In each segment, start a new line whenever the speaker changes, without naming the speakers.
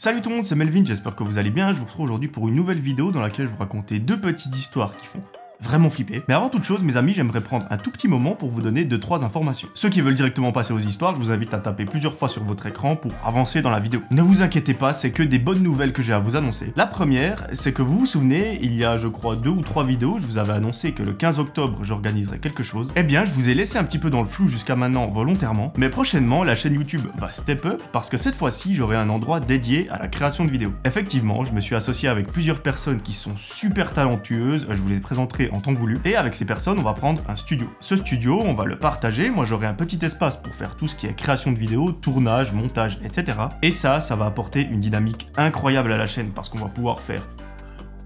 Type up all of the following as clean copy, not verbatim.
Salut tout le monde, c'est Melvin, j'espère que vous allez bien. Je vous retrouve aujourd'hui pour une nouvelle vidéo dans laquelle je vous raconter deux petites histoires qui font vraiment flipper. Mais avant toute chose, mes amis, j'aimerais prendre un tout petit moment pour vous donner 2-3 informations. Ceux qui veulent directement passer aux histoires, je vous invite à taper plusieurs fois sur votre écran pour avancer dans la vidéo. Ne vous inquiétez pas, c'est que des bonnes nouvelles que j'ai à vous annoncer. La première, c'est que vous vous souvenez, il y a je crois 2 ou 3 vidéos, je vous avais annoncé que le 15 octobre, j'organiserai quelque chose. Eh bien, je vous ai laissé un petit peu dans le flou jusqu'à maintenant volontairement, mais prochainement, la chaîne YouTube va step up parce que cette fois-ci, j'aurai un endroit dédié à la création de vidéos. Effectivement, je me suis associé avec plusieurs personnes qui sont super talentueuses, je vous les présenterai en temps voulu, et avec ces personnes, on va prendre un studio. Ce studio, on va le partager, moi j'aurai un petit espace pour faire tout ce qui est création de vidéos, tournage, montage, etc. Et ça va apporter une dynamique incroyable à la chaîne parce qu'on va pouvoir faire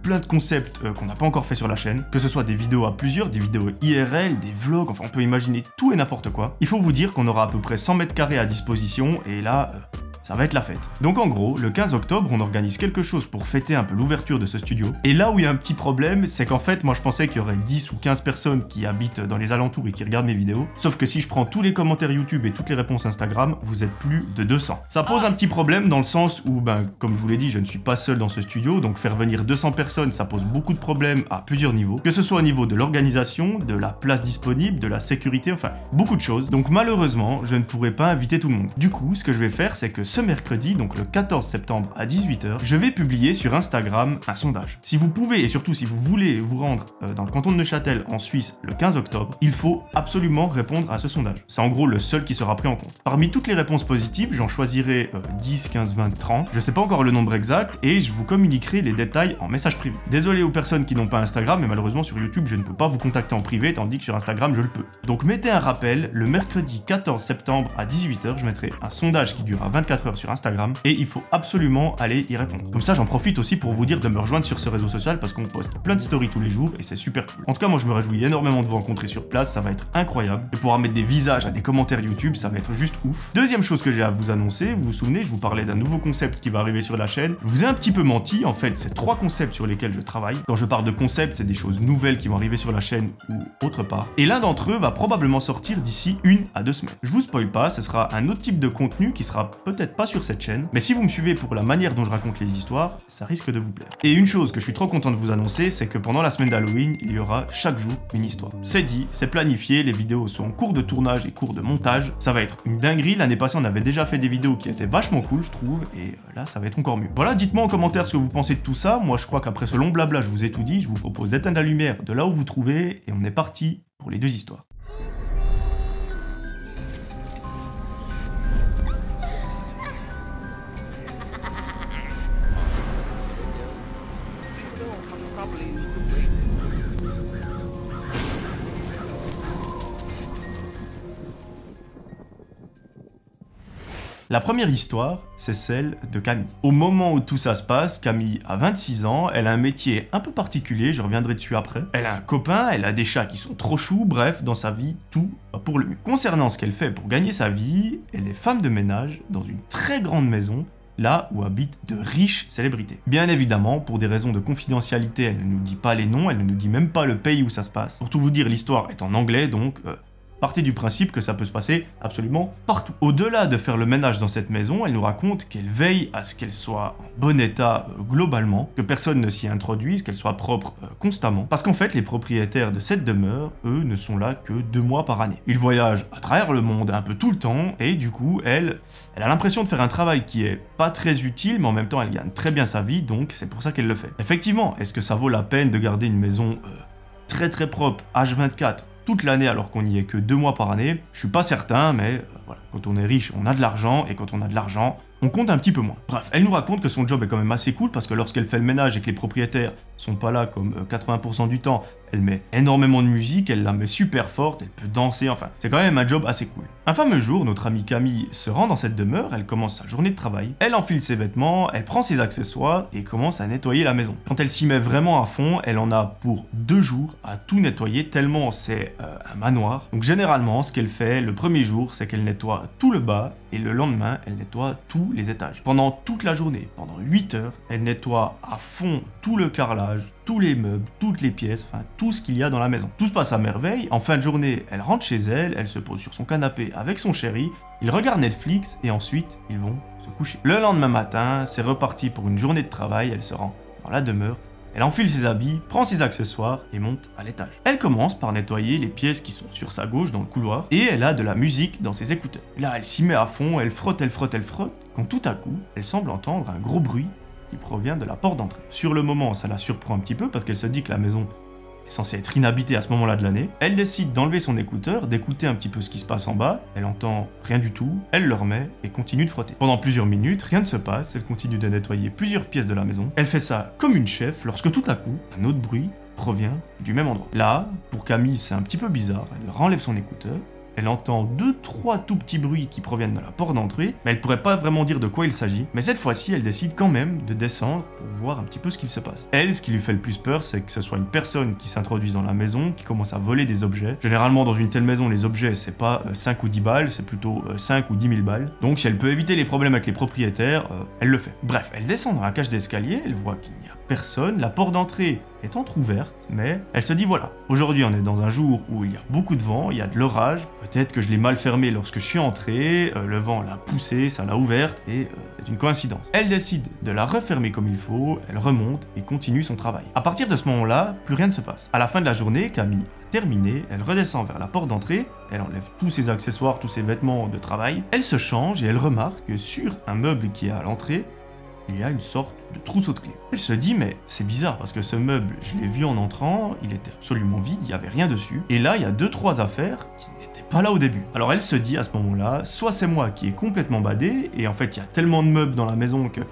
plein de concepts qu'on n'a pas encore fait sur la chaîne, que ce soit des vidéos à plusieurs, des vidéos IRL, des vlogs, enfin on peut imaginer tout et n'importe quoi. Il faut vous dire qu'on aura à peu près 100 mètres carrés à disposition et là, ça va être la fête. Donc en gros, le 15 octobre, on organise quelque chose pour fêter un peu l'ouverture de ce studio. Et là où il y a un petit problème, c'est qu'en fait, moi je pensais qu'il y aurait 10 ou 15 personnes qui habitent dans les alentours et qui regardent mes vidéos. Sauf que si je prends tous les commentaires YouTube et toutes les réponses Instagram, vous êtes plus de 200. Ça pose un petit problème dans le sens où, comme je vous l'ai dit, je ne suis pas seul dans ce studio, donc faire venir 200 personnes, ça pose beaucoup de problèmes à plusieurs niveaux. Que ce soit au niveau de l'organisation, de la place disponible, de la sécurité, enfin, beaucoup de choses. Donc malheureusement, je ne pourrai pas inviter tout le monde. Du coup, ce que je vais faire, c'est que ce mercredi, donc le 14 septembre à 18 h, je vais publier sur Instagram un sondage. Si vous pouvez, et surtout si vous voulez vous rendre dans le canton de Neuchâtel en Suisse le 15 octobre, il faut absolument répondre à ce sondage. C'est en gros le seul qui sera pris en compte. Parmi toutes les réponses positives, j'en choisirai 10, 15, 20, 30. Je sais pas encore le nombre exact et je vous communiquerai les détails en message privé. Désolé aux personnes qui n'ont pas Instagram, mais malheureusement sur YouTube, je ne peux pas vous contacter en privé, tandis que sur Instagram, je le peux. Donc mettez un rappel, le mercredi 14 septembre à 18 h, je mettrai un sondage qui durera 24 heures sur Instagram et il faut absolument aller y répondre. Comme ça, j'en profite aussi pour vous dire de me rejoindre sur ce réseau social parce qu'on poste plein de stories tous les jours et c'est super cool. En tout cas, moi je me réjouis énormément de vous rencontrer sur place, ça va être incroyable. De pouvoir mettre des visages à des commentaires YouTube, ça va être juste ouf. Deuxième chose que j'ai à vous annoncer, vous vous souvenez, je vous parlais d'un nouveau concept qui va arriver sur la chaîne. Je vous ai un petit peu menti, en fait, c'est 3 concepts sur lesquels je travaille. Quand je parle de concepts, c'est des choses nouvelles qui vont arriver sur la chaîne ou autre part. Et l'un d'entre eux va probablement sortir d'ici 1 à 2 semaines. Je vous spoil pas, ce sera un autre type de contenu qui sera peut-être pas sur cette chaîne, mais si vous me suivez pour la manière dont je raconte les histoires, ça risque de vous plaire. Et une chose que je suis trop content de vous annoncer, c'est que pendant la semaine d'Halloween, il y aura chaque jour une histoire. C'est dit, c'est planifié, les vidéos sont en cours de tournage et cours de montage. Ça va être une dinguerie, l'année passée on avait déjà fait des vidéos qui étaient vachement cool je trouve, et là ça va être encore mieux. Voilà, dites-moi en commentaire ce que vous pensez de tout ça. Moi je crois qu'après ce long blabla, je vous ai tout dit, je vous propose d'éteindre la lumière de là où vous trouvez, et on est parti pour les 2 histoires. La première histoire, c'est celle de Camille. Au moment où tout ça se passe, Camille a 26 ans, elle a un métier un peu particulier, je reviendrai dessus après. Elle a un copain, elle a des chats qui sont trop choux, bref, dans sa vie, tout va pour le mieux. Concernant ce qu'elle fait pour gagner sa vie, elle est femme de ménage dans une très grande maison, là où habitent de riches célébrités. Bien évidemment, pour des raisons de confidentialité, elle ne nous dit pas les noms, elle ne nous dit même pas le pays où ça se passe. Pour tout vous dire, l'histoire est en anglais, donc partez du principe que ça peut se passer absolument partout. Au-delà de faire le ménage dans cette maison, elle nous raconte qu'elle veille à ce qu'elle soit en bon état globalement, que personne ne s'y introduise, qu'elle soit propre constamment. Parce qu'en fait, les propriétaires de cette demeure, eux, ne sont là que 2 mois par année. Ils voyagent à travers le monde un peu tout le temps, et du coup, elle a l'impression de faire un travail qui est pas très utile, mais en même temps, elle gagne très bien sa vie, donc c'est pour ça qu'elle le fait. Effectivement, est-ce que ça vaut la peine de garder une maison très propre, H24, toute l'année alors qu'on n'y est que 2 mois par année? Je suis pas certain, mais voilà, quand on est riche, on a de l'argent, et quand on a de l'argent, on compte un petit peu moins. Bref, elle nous raconte que son job est quand même assez cool parce que lorsqu'elle fait le ménage et que les propriétaires sont pas là comme 80% du temps, elle met énormément de musique, elle la met super forte, elle peut danser, enfin, c'est quand même un job assez cool. Un fameux jour, notre amie Camille se rend dans cette demeure, elle commence sa journée de travail, elle enfile ses vêtements, elle prend ses accessoires et commence à nettoyer la maison. Quand elle s'y met vraiment à fond, elle en a pour 2 jours à tout nettoyer tellement c'est un manoir. Donc généralement, ce qu'elle fait le premier jour, c'est qu'elle nettoie tout le bas et le lendemain, elle nettoie tous les étages. Pendant toute la journée, pendant 8 heures, elle nettoie à fond tout le carrelage, tous les meubles, toutes les pièces, enfin tout ce qu'il y a dans la maison. Tout se passe à merveille, en fin de journée, elle rentre chez elle, elle se pose sur son canapé avec son chéri, ils regardent Netflix et ensuite ils vont se coucher. Le lendemain matin, c'est reparti pour une journée de travail, elle se rend dans la demeure, elle enfile ses habits, prend ses accessoires et monte à l'étage. Elle commence par nettoyer les pièces qui sont sur sa gauche dans le couloir et elle a de la musique dans ses écouteurs. Là, elle s'y met à fond, elle frotte, quand tout à coup, elle semble entendre un gros bruit qui provient de la porte d'entrée. Sur le moment, ça la surprend un petit peu parce qu'elle se dit que la maison est censée être inhabitée à ce moment-là de l'année. Elle décide d'enlever son écouteur, d'écouter un petit peu ce qui se passe en bas. Elle entend rien du tout, elle le remet et continue de frotter. Pendant plusieurs minutes, rien ne se passe, elle continue de nettoyer plusieurs pièces de la maison. Elle fait ça comme une chef lorsque tout à coup, un autre bruit provient du même endroit. Là, pour Camille, c'est un petit peu bizarre, elle renlève son écouteur. Elle entend 2-3 tout petits bruits qui proviennent de la porte d'entrée, mais elle pourrait pas vraiment dire de quoi il s'agit. Mais cette fois-ci, elle décide quand même de descendre pour voir un petit peu ce qu'il se passe. Elle, ce qui lui fait le plus peur, c'est que ce soit une personne qui s'introduise dans la maison, qui commence à voler des objets. Généralement, dans une telle maison, les objets, c'est pas 5 ou 10 balles, c'est plutôt 5 ou 10 000 balles. Donc, si elle peut éviter les problèmes avec les propriétaires, elle le fait. Bref, elle descend dans la cage d'escalier, elle voit qu'il n'y a personne, la porte d'entrée est entrouverte, mais elle se dit voilà, aujourd'hui on est dans un jour où il y a beaucoup de vent, il y a de l'orage, peut-être que je l'ai mal fermé lorsque je suis entré, le vent l'a poussée, ça l'a ouverte, et c'est une coïncidence. Elle décide de la refermer comme il faut, elle remonte et continue son travail. À partir de ce moment-là, plus rien ne se passe. À la fin de la journée, Camille a terminé, elle redescend vers la porte d'entrée, elle enlève tous ses accessoires, tous ses vêtements de travail, elle se change et elle remarque que sur un meuble qui est à l'entrée, il y a une sorte de trousseau de clés. Elle se dit mais c'est bizarre parce que ce meuble, je l'ai vu en entrant, il était absolument vide, il n'y avait rien dessus. Et là, il y a 2-3 affaires qui n'étaient pas là au début. Alors elle se dit à ce moment-là, soit c'est moi qui ai complètement badé, et en fait il y a tellement de meubles dans la maison que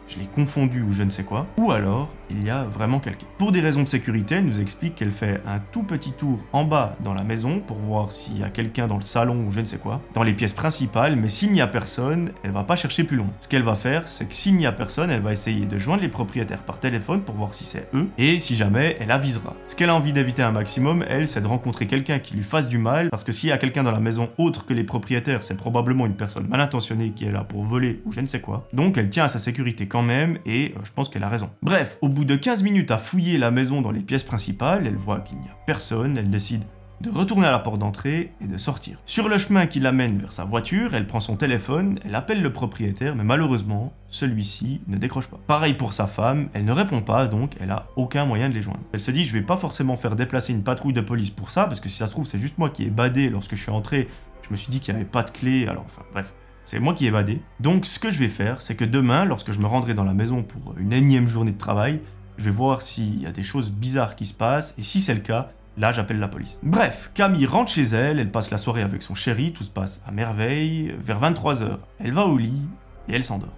je l'ai confondu ou je ne sais quoi, ou alors il y a vraiment quelqu'un. Pour des raisons de sécurité, elle nous explique qu'elle fait un tout petit tour en bas dans la maison pour voir s'il y a quelqu'un dans le salon ou je ne sais quoi, dans les pièces principales, mais s'il n'y a personne, elle va pas chercher plus loin. Ce qu'elle va faire, c'est que s'il n'y a personne, elle va essayer de joindre les propriétaires par téléphone pour voir si c'est eux, et si jamais, elle avisera. Ce qu'elle a envie d'éviter un maximum, elle, c'est de rencontrer quelqu'un qui lui fasse du mal, parce que s'il y a quelqu'un dans la maison autre que les propriétaires, c'est probablement une personne mal intentionnée qui est là pour voler ou je ne sais quoi. Donc elle tient à sa sécurité quand même, et je pense qu'elle a raison. Bref, au bout de 15 minutes à fouiller la maison dans les pièces principales, elle voit qu'il n'y a personne, elle décide de retourner à la porte d'entrée et de sortir. Sur le chemin qui l'amène vers sa voiture, elle prend son téléphone, elle appelle le propriétaire, mais malheureusement, celui-ci ne décroche pas. Pareil pour sa femme, elle ne répond pas, donc elle a aucun moyen de les joindre. Elle se dit, je vais pas forcément faire déplacer une patrouille de police pour ça, parce que si ça se trouve, c'est juste moi qui ai badé lorsque je suis entré, je me suis dit qu'il n'y avait pas de clé, alors enfin bref. C'est moi qui ai évadé. Donc ce que je vais faire, c'est que demain, lorsque je me rendrai dans la maison pour une énième journée de travail, je vais voir s'il y a des choses bizarres qui se passent, et si c'est le cas, là j'appelle la police. Bref, Camille rentre chez elle, elle passe la soirée avec son chéri, tout se passe à merveille. Vers 23 h, elle va au lit et elle s'endort.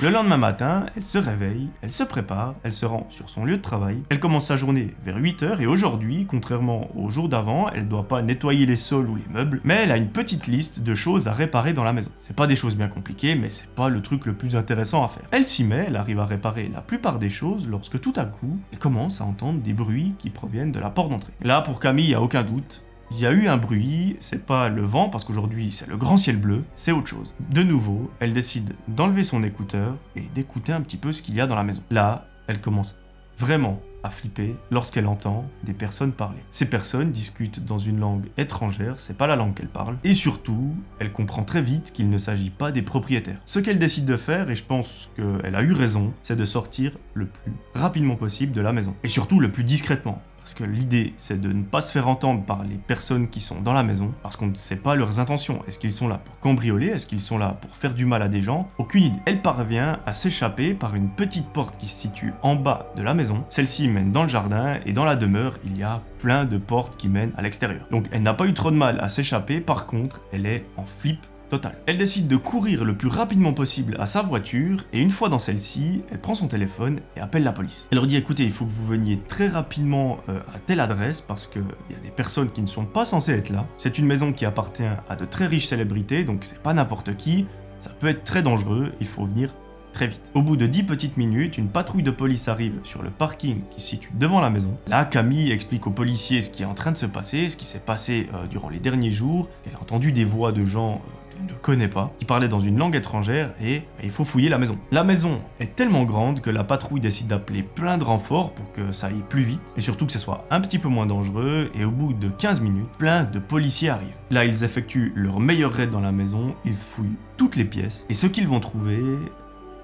Le lendemain matin, elle se réveille, elle se prépare, elle se rend sur son lieu de travail, elle commence sa journée vers 8 h et aujourd'hui, contrairement au jour d'avant, elle ne doit pas nettoyer les sols ou les meubles, mais elle a une petite liste de choses à réparer dans la maison. C'est pas des choses bien compliquées, mais c'est pas le truc le plus intéressant à faire. Elle s'y met, elle arrive à réparer la plupart des choses lorsque tout à coup, elle commence à entendre des bruits qui proviennent de la porte d'entrée. Là, pour Camille, il n'y a aucun doute. Il y a eu un bruit, c'est pas le vent parce qu'aujourd'hui c'est le grand ciel bleu, c'est autre chose. De nouveau, elle décide d'enlever son écouteur et d'écouter un petit peu ce qu'il y a dans la maison. Là, elle commence vraiment à flipper lorsqu'elle entend des personnes parler. Ces personnes discutent dans une langue étrangère, c'est pas la langue qu'elles parlent, et surtout, elle comprend très vite qu'il ne s'agit pas des propriétaires. Ce qu'elle décide de faire, et je pense qu'elle a eu raison, c'est de sortir le plus rapidement possible de la maison. Et surtout le plus discrètement. Parce que l'idée, c'est de ne pas se faire entendre par les personnes qui sont dans la maison, parce qu'on ne sait pas leurs intentions. Est-ce qu'ils sont là pour cambrioler? Est-ce qu'ils sont là pour faire du mal à des gens? Aucune idée. Elle parvient à s'échapper par une petite porte qui se situe en bas de la maison. Celle-ci mène dans le jardin, et dans la demeure, il y a plein de portes qui mènent à l'extérieur. Donc elle n'a pas eu trop de mal à s'échapper, par contre, elle est en flip total. Elle décide de courir le plus rapidement possible à sa voiture et une fois dans celle-ci, elle prend son téléphone et appelle la police. Elle leur dit écoutez, il faut que vous veniez très rapidement à telle adresse parce qu'il y a des personnes qui ne sont pas censées être là. C'est une maison qui appartient à de très riches célébrités, donc c'est pas n'importe qui, ça peut être très dangereux, il faut venir très vite. Au bout de 10 petites minutes, une patrouille de police arrive sur le parking qui se situe devant la maison. Là, Camille explique aux policiers ce qui est en train de se passer, ce qui s'est passé durant les derniers jours, qu'elle a entendu des voix de gens qu'elle ne connaît pas, qui parlait dans une langue étrangère et il faut fouiller la maison. La maison est tellement grande que la patrouille décide d'appeler plein de renforts pour que ça aille plus vite et surtout que ce soit un petit peu moins dangereux et au bout de 15 minutes, plein de policiers arrivent. Là, ils effectuent leur meilleur raid dans la maison, ils fouillent toutes les pièces et ce qu'ils vont trouver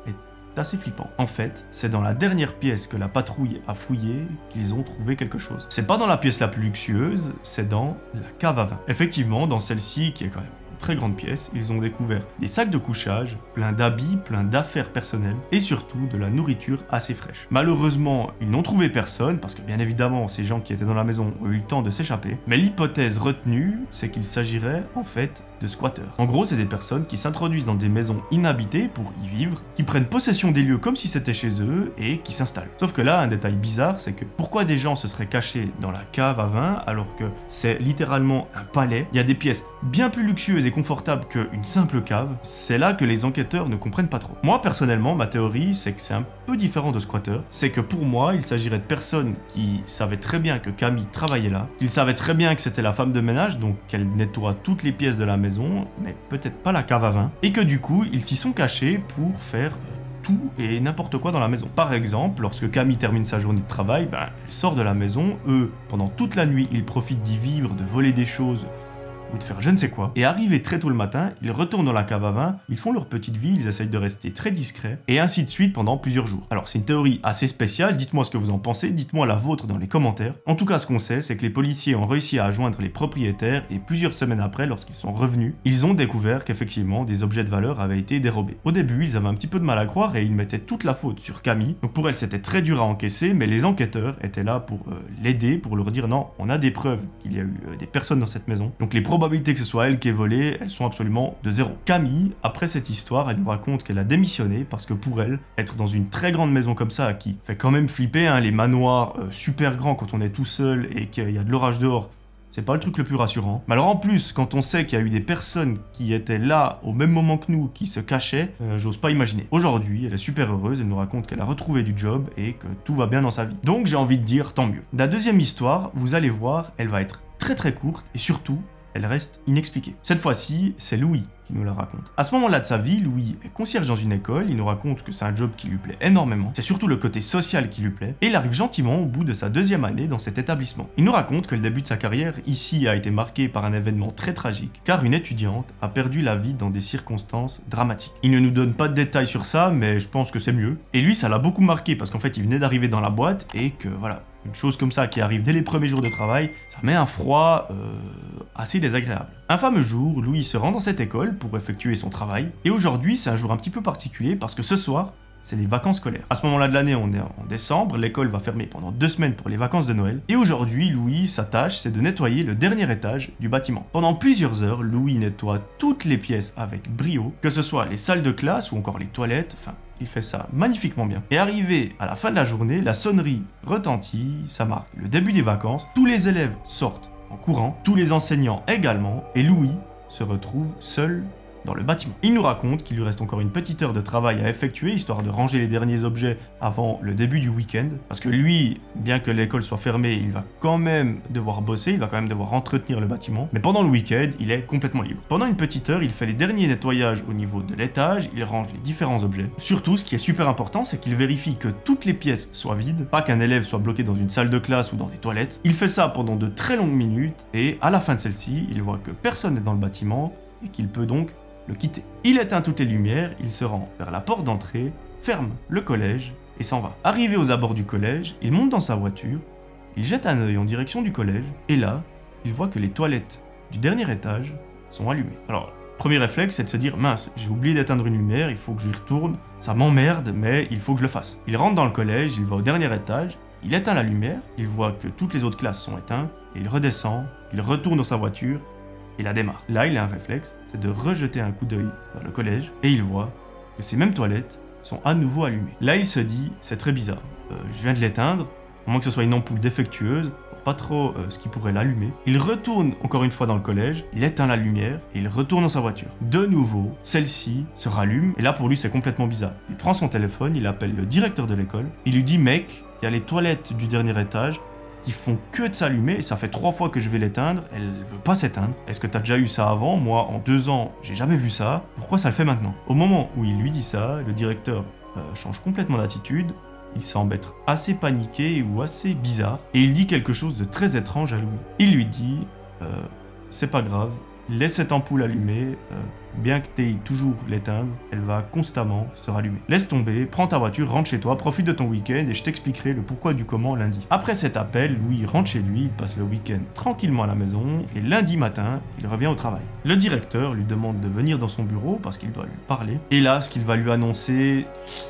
est assez flippant. En fait, c'est dans la dernière pièce que la patrouille a fouillé qu'ils ont trouvé quelque chose. C'est pas dans la pièce la plus luxueuse, c'est dans la cave à vin. Effectivement, dans celle-ci, qui est quand même très grande pièce, ils ont découvert des sacs de couchage, plein d'habits, plein d'affaires personnelles et surtout de la nourriture assez fraîche. Malheureusement, ils n'ont trouvé personne parce que bien évidemment, ces gens qui étaient dans la maison ont eu le temps de s'échapper, mais l'hypothèse retenue, c'est qu'il s'agirait en fait de squatteurs. En gros, c'est des personnes qui s'introduisent dans des maisons inhabitées pour y vivre, qui prennent possession des lieux comme si c'était chez eux et qui s'installent. Sauf que là, un détail bizarre, c'est que pourquoi des gens se seraient cachés dans la cave à vin alors que c'est littéralement un palais? Il y a des pièces bien plus luxueuses et confortables qu'une simple cave. C'est là que les enquêteurs ne comprennent pas trop. Moi, personnellement, ma théorie, c'est que c'est un peu différent de squatteurs. C'est que pour moi, il s'agirait de personnes qui savaient très bien que Camille travaillait là, qu'ils savaient très bien que c'était la femme de ménage, donc qu'elle nettoie toutes les pièces de la maison, mais peut-être pas la cave à vin, et que du coup, ils s'y sont cachés pour faire tout et n'importe quoi dans la maison. Par exemple, lorsque Camille termine sa journée de travail, elle sort de la maison, eux, pendant toute la nuit, ils profitent d'y vivre, de voler des choses, ou de faire je ne sais quoi. Et arrivé très tôt le matin, ils retournent dans la cave à vin, ils font leur petite vie, ils essayent de rester très discrets, et ainsi de suite pendant plusieurs jours. Alors c'est une théorie assez spéciale, dites-moi ce que vous en pensez, dites-moi la vôtre dans les commentaires. En tout cas, ce qu'on sait, c'est que les policiers ont réussi à joindre les propriétaires, et plusieurs semaines après, lorsqu'ils sont revenus, ils ont découvert qu'effectivement, des objets de valeur avaient été dérobés. Au début, ils avaient un petit peu de mal à croire, et ils mettaient toute la faute sur Camille. Donc pour elle, c'était très dur à encaisser, mais les enquêteurs étaient là pour l'aider, pour leur dire non, on a des preuves qu'il y a eu des personnes dans cette maison. Donc les probabilités que ce soit elle qui ait volé, elles sont absolument de zéro. Camille, après cette histoire, elle nous raconte qu'elle a démissionné parce que pour elle, être dans une très grande maison comme ça, qui fait quand même flipper, hein, les manoirs super grands quand on est tout seul et qu'il y a de l'orage dehors, c'est pas le truc le plus rassurant. Mais alors en plus, quand on sait qu'il y a eu des personnes qui étaient là au même moment que nous, qui se cachaient, j'ose pas imaginer. Aujourd'hui, elle est super heureuse, elle nous raconte qu'elle a retrouvé du job et que tout va bien dans sa vie. Donc j'ai envie de dire tant mieux. La deuxième histoire, vous allez voir, elle va être très courte et surtout, elle reste inexpliquée. Cette fois-ci, c'est Louis qui nous la raconte. À ce moment-là de sa vie, Louis est concierge dans une école, il nous raconte que c'est un job qui lui plaît énormément, c'est surtout le côté social qui lui plaît, et il arrive gentiment au bout de sa deuxième année dans cet établissement. Il nous raconte que le début de sa carrière ici a été marqué par un événement très tragique, car une étudiante a perdu la vie dans des circonstances dramatiques. Il ne nous donne pas de détails sur ça, mais je pense que c'est mieux. Et lui, ça l'a beaucoup marqué, parce qu'en fait, il venait d'arriver dans la boîte, et que voilà, une chose comme ça qui arrive dès les premiers jours de travail, ça met un froid assez désagréable. Un fameux jour, Louis se rend dans cette école pour effectuer son travail, et aujourd'hui c'est un jour un petit peu particulier parce que ce soir, c'est les vacances scolaires. À ce moment-là de l'année, on est en décembre, l'école va fermer pendant 2 semaines pour les vacances de Noël, et aujourd'hui, Louis, sa tâche, c'est de nettoyer le dernier étage du bâtiment. Pendant plusieurs heures, Louis nettoie toutes les pièces avec brio, que ce soit les salles de classe ou encore les toilettes, enfin, il fait ça magnifiquement bien. Et arrivé à la fin de la journée, la sonnerie retentit, ça marque le début des vacances, tous les élèves sortent en courant, tous les enseignants également, et Louis se retrouve seul dans le bâtiment. Il nous raconte qu'il lui reste encore une petite heure de travail à effectuer, histoire de ranger les derniers objets avant le début du week-end, parce que lui, bien que l'école soit fermée, il va quand même devoir bosser, il va quand même devoir entretenir le bâtiment, mais pendant le week-end, il est complètement libre. Pendant une petite heure, il fait les derniers nettoyages au niveau de l'étage, il range les différents objets. Surtout, ce qui est super important, c'est qu'il vérifie que toutes les pièces soient vides, pas qu'un élève soit bloqué dans une salle de classe ou dans des toilettes. Il fait ça pendant de très longues minutes, et à la fin de celle-ci, il voit que personne n'est dans le bâtiment, et qu'il peut donc le quitter. Il éteint toutes les lumières, il se rend vers la porte d'entrée, ferme le collège et s'en va. Arrivé aux abords du collège, il monte dans sa voiture, il jette un œil en direction du collège, et là, il voit que les toilettes du dernier étage sont allumées. Alors, premier réflexe, c'est de se dire « Mince, j'ai oublié d'éteindre une lumière, il faut que j'y retourne, ça m'emmerde, mais il faut que je le fasse. » Il rentre dans le collège, il va au dernier étage, il éteint la lumière, il voit que toutes les autres classes sont éteintes, et il redescend, il retourne dans sa voiture, et la démarre. Là, il a un réflexe, c'est de rejeter un coup d'œil vers le collège, et il voit que ces mêmes toilettes sont à nouveau allumées. Là, il se dit, c'est très bizarre, je viens de l'éteindre, à moins que ce soit une ampoule défectueuse, pas trop ce qui pourrait l'allumer. Il retourne encore une fois dans le collège, il éteint la lumière, et il retourne dans sa voiture. De nouveau, celle-ci se rallume, et là pour lui c'est complètement bizarre. Il prend son téléphone, il appelle le directeur de l'école, il lui dit « Mec, il y a les toilettes du dernier étage, qui font que de s'allumer, et ça fait 3 fois que je vais l'éteindre, elle veut pas s'éteindre. Est-ce que t'as déjà eu ça avant? Moi, en 2 ans, j'ai jamais vu ça. Pourquoi ça le fait maintenant? Au moment où il lui dit ça, le directeur change complètement d'attitude. Il semble être assez paniqué ou assez bizarre, et il dit quelque chose de très étrange à Louis. Il lui dit c'est pas grave, laisse cette ampoule allumée, bien que tu aies toujours l'éteindre, elle va constamment se rallumer. Laisse tomber, prends ta voiture, rentre chez toi, profite de ton week-end et je t'expliquerai le pourquoi du comment lundi. Après cet appel, Louis rentre chez lui, il passe le week-end tranquillement à la maison et lundi matin, il revient au travail. Le directeur lui demande de venir dans son bureau parce qu'il doit lui parler. Et là, ce qu'il va lui annoncer,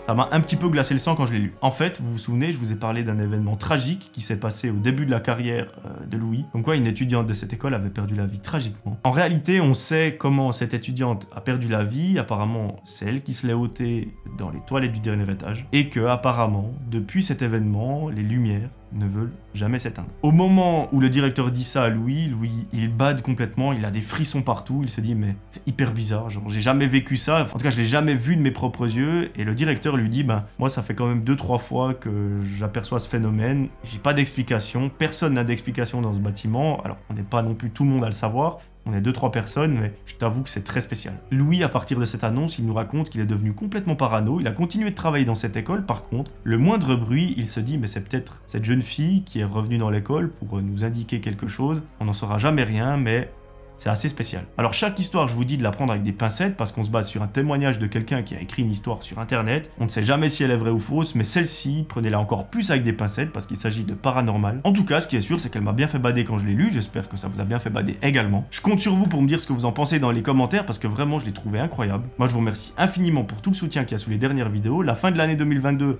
ça m'a un petit peu glacé le sang quand je l'ai lu. En fait, vous vous souvenez, je vous ai parlé d'un événement tragique qui s'est passé au début de la carrière de Louis, comme quoi une étudiante de cette école avait perdu la vie tragiquement. En réalité, on sait comment cette étudiante a perdu la vie, apparemment c'est elle qui se l'est ôtée dans les toilettes du dernier étage, et que apparemment, depuis cet événement, les lumières ne veulent jamais s'éteindre. Au moment où le directeur dit ça à Louis, il bade complètement, il a des frissons partout, il se dit mais c'est hyper bizarre, genre j'ai jamais vécu ça, en tout cas je l'ai jamais vu de mes propres yeux, et le directeur lui dit ben moi ça fait quand même 2-3 fois que j'aperçois ce phénomène, j'ai pas d'explication, personne n'a d'explication dans ce bâtiment, alors on n'est pas non plus tout le monde à le savoir, on est 2-3 personnes, mais je t'avoue que c'est très spécial. Louis, à partir de cette annonce, il nous raconte qu'il est devenu complètement parano, il a continué de travailler dans cette école, par contre, le moindre bruit, il se dit, mais c'est peut-être cette jeune fille qui est revenue dans l'école pour nous indiquer quelque chose, on n'en saura jamais rien, mais c'est assez spécial. Alors chaque histoire, je vous dis de la prendre avec des pincettes parce qu'on se base sur un témoignage de quelqu'un qui a écrit une histoire sur internet. On ne sait jamais si elle est vraie ou fausse, mais celle-ci, prenez-la encore plus avec des pincettes parce qu'il s'agit de paranormal. En tout cas, ce qui est sûr, c'est qu'elle m'a bien fait bader quand je l'ai lu. J'espère que ça vous a bien fait bader également. Je compte sur vous pour me dire ce que vous en pensez dans les commentaires parce que vraiment, je l'ai trouvé incroyable. Moi, je vous remercie infiniment pour tout le soutien qu'il y a sous les dernières vidéos. La fin de l'année 2022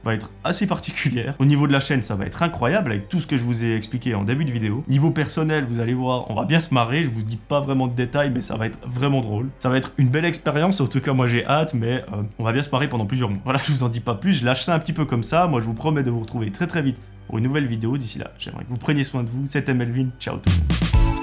va être assez particulière. Au niveau de la chaîne, ça va être incroyable avec tout ce que je vous ai expliqué en début de vidéo. Niveau personnel, vous allez voir, on va bien se marrer. Je vous dis pas vraiment de détails, mais ça va être vraiment drôle. Ça va être une belle expérience, en tout cas moi j'ai hâte, mais on va bien se marrer pendant plusieurs mois. Voilà, je vous en dis pas plus, je lâche ça un petit peu comme ça. Moi je vous promets de vous retrouver très vite pour une nouvelle vidéo. D'ici là, j'aimerais que vous preniez soin de vous. C'était Melvin, ciao tout le monde.